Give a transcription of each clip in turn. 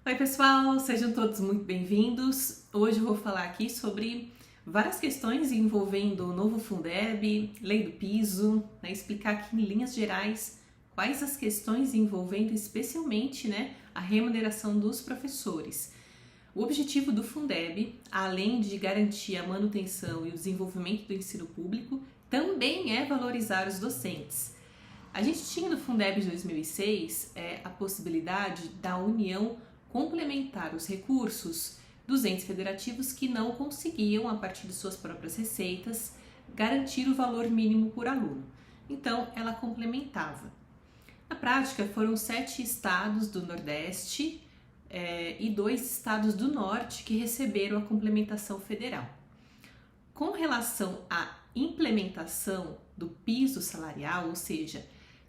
Oi pessoal, sejam todos muito bem-vindos. Hoje eu vou falar aqui sobre várias questões envolvendo o novo Fundeb, lei do piso, explicar aqui em linhas gerais quais as questões envolvendo especialmente a remuneração dos professores. O objetivo do Fundeb, além de garantir a manutenção e o desenvolvimento do ensino público, também é valorizar os docentes. A gente tinha no Fundeb de 2006 a possibilidade da União complementar os recursos dos entes federativos que não conseguiam, a partir de suas próprias receitas, garantir o valor mínimo por aluno. Então, ela complementava. Na prática, foram 7 estados do Nordeste e 2 estados do Norte que receberam a complementação federal. Com relação à implementação do piso salarial, ou seja,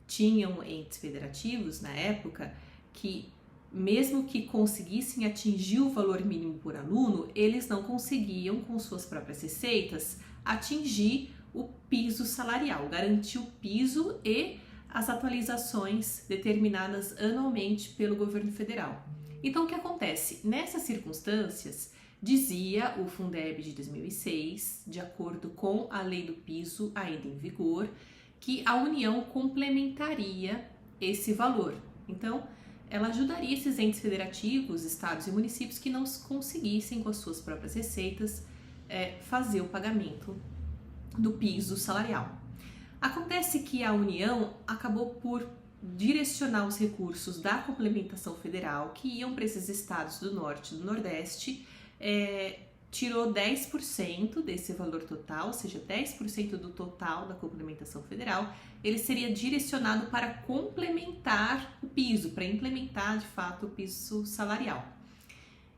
tinham entes federativos na época que, mesmo que conseguissem atingir o valor mínimo por aluno, eles não conseguiam, com suas próprias receitas, atingir o piso salarial, garantir o piso e as atualizações determinadas anualmente pelo governo federal. Então, o que acontece? Nessas circunstâncias, dizia o Fundeb de 2006, de acordo com a lei do piso ainda em vigor, que a União complementaria esse valor. Então, ela ajudaria esses entes federativos, estados e municípios que não conseguissem, com as suas próprias receitas, fazer o pagamento do piso salarial. Acontece que a União acabou por direcionar os recursos da complementação federal que iam para esses estados do Norte e do Nordeste, tirou 10% desse valor total, ou seja, 10% do total da complementação federal, ele seria direcionado para complementar o piso, para implementar de fato o piso salarial.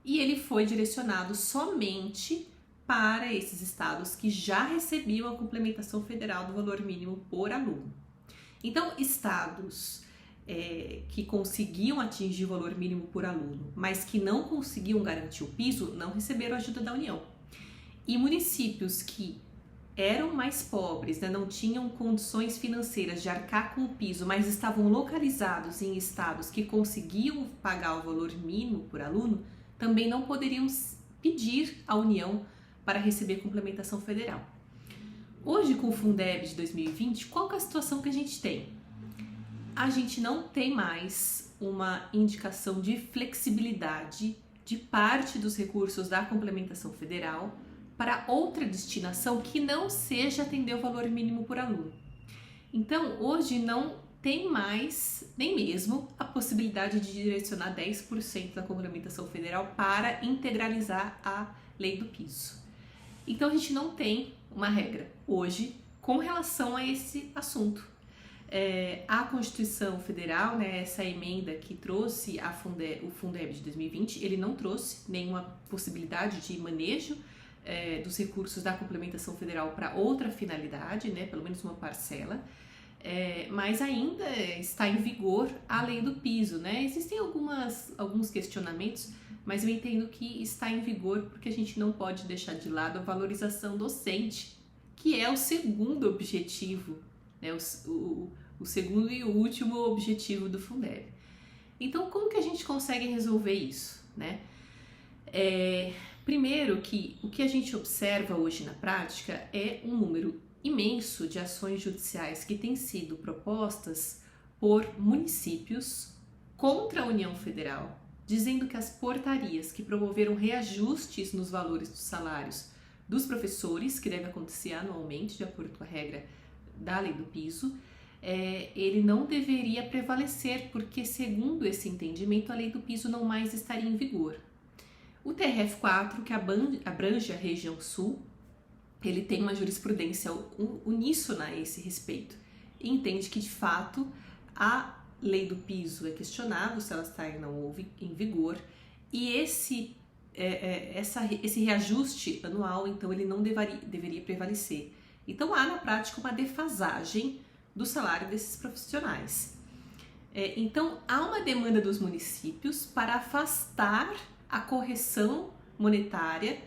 E ele foi direcionado somente para esses estados que já recebiam a complementação federal do valor mínimo por aluno. Então, estados que conseguiam atingir o valor mínimo por aluno, mas que não conseguiam garantir o piso, não receberam ajuda da União. E municípios que eram mais pobres, não tinham condições financeiras de arcar com o piso, mas estavam localizados em estados que conseguiam pagar o valor mínimo por aluno, também não poderiam pedir à União para receber complementação federal. Hoje, com o Fundeb de 2020, qual que é a situação que a gente tem? A gente não tem mais uma indicação de flexibilidade de parte dos recursos da complementação federal para outra destinação que não seja atender o valor mínimo por aluno. Então, hoje não tem mais nem mesmo a possibilidade de direcionar 10% da complementação federal para integralizar a lei do piso. Então, a gente não tem uma regra hoje com relação a esse assunto. A Constituição Federal, essa emenda que trouxe o Fundeb de 2020, ele não trouxe nenhuma possibilidade de manejo dos recursos da complementação federal para outra finalidade, pelo menos uma parcela, mas ainda está em vigor a lei do piso, Existem alguns questionamentos, mas eu entendo que está em vigor porque a gente não pode deixar de lado a valorização docente, que é o segundo objetivo, o segundo e o último objetivo do Fundeb. Então, como que a gente consegue resolver isso, Primeiro que o que a gente observa hoje na prática é um número imenso de ações judiciais que têm sido propostas por municípios contra a União Federal, dizendo que as portarias que promoveram reajustes nos valores dos salários dos professores, que deve acontecer anualmente, de acordo com a regra da lei do piso, ele não deveria prevalecer, porque, segundo esse entendimento, a lei do piso não mais estaria em vigor. O TRF4, que abrange a região sul, ele tem uma jurisprudência uníssona a esse respeito e entende que, de fato, a lei do piso é questionável se ela está em vigor, e esse reajuste anual, então, ele não deveria prevalecer. Então, há na prática uma defasagem do salário desses profissionais. Então, há uma demanda dos municípios para afastar a correção monetária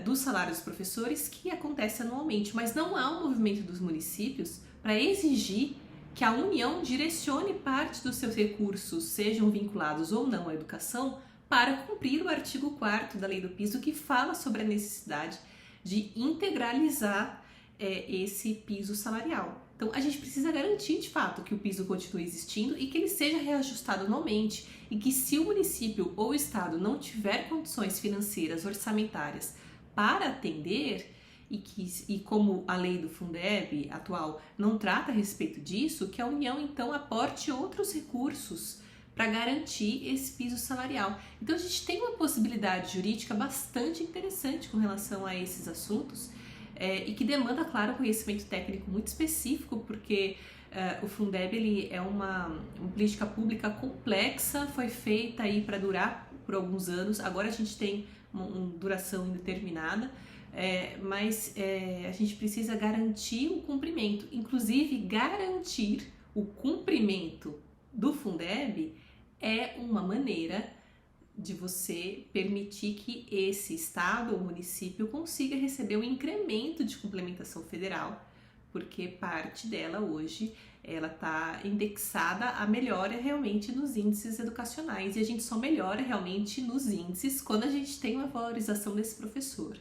do salário dos professores, que acontece anualmente, mas não há um movimento dos municípios para exigir que a União direcione parte dos seus recursos, sejam vinculados ou não à educação, para cumprir o artigo 4º da Lei do Piso, que fala sobre a necessidade de integralizar esse piso salarial. Então, a gente precisa garantir, de fato, que o piso continue existindo e que ele seja reajustado anualmente, e que se o município ou o estado não tiver condições financeiras, orçamentárias para atender, e como a lei do Fundeb atual não trata a respeito disso, que a União então aporte outros recursos para garantir esse piso salarial. Então a gente tem uma possibilidade jurídica bastante interessante com relação a esses assuntos, e que demanda, claro, conhecimento técnico muito específico, porque o Fundeb ele é uma política pública complexa, foi feita aí para durar por alguns anos, agora a gente tem uma duração indeterminada, mas a gente precisa garantir o cumprimento, inclusive garantir o cumprimento do Fundeb é uma maneira de você permitir que esse estado ou município consiga receber um incremento de complementação federal, porque parte dela hoje ela está indexada a melhora realmente nos índices educacionais, e a gente só melhora realmente nos índices quando a gente tem uma valorização desse professor.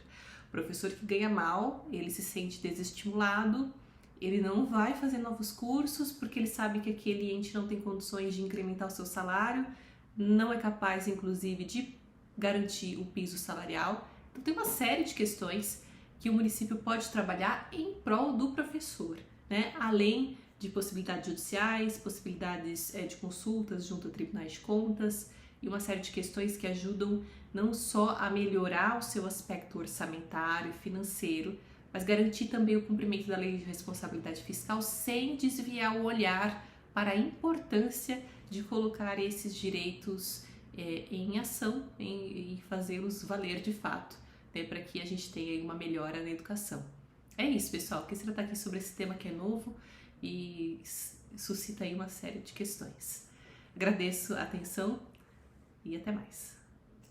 O professor que ganha mal, ele se sente desestimulado, ele não vai fazer novos cursos porque ele sabe que aquele ente não tem condições de incrementar o seu salário, não é capaz, inclusive, de garantir o piso salarial. Então, tem uma série de questões que o município pode trabalhar em prol do professor, né? Além de possibilidades judiciais, possibilidades de consultas junto a tribunais de contas e uma série de questões que ajudam não só a melhorar o seu aspecto orçamentário e financeiro, mas garantir também o cumprimento da lei de responsabilidade fiscal sem desviar o olhar para a importância de colocar esses direitos em ação e fazê-los valer de fato, né, para que a gente tenha uma melhora na educação. É isso, pessoal. Quis tratar aqui sobre esse tema que é novo e suscita aí uma série de questões. Agradeço a atenção e até mais.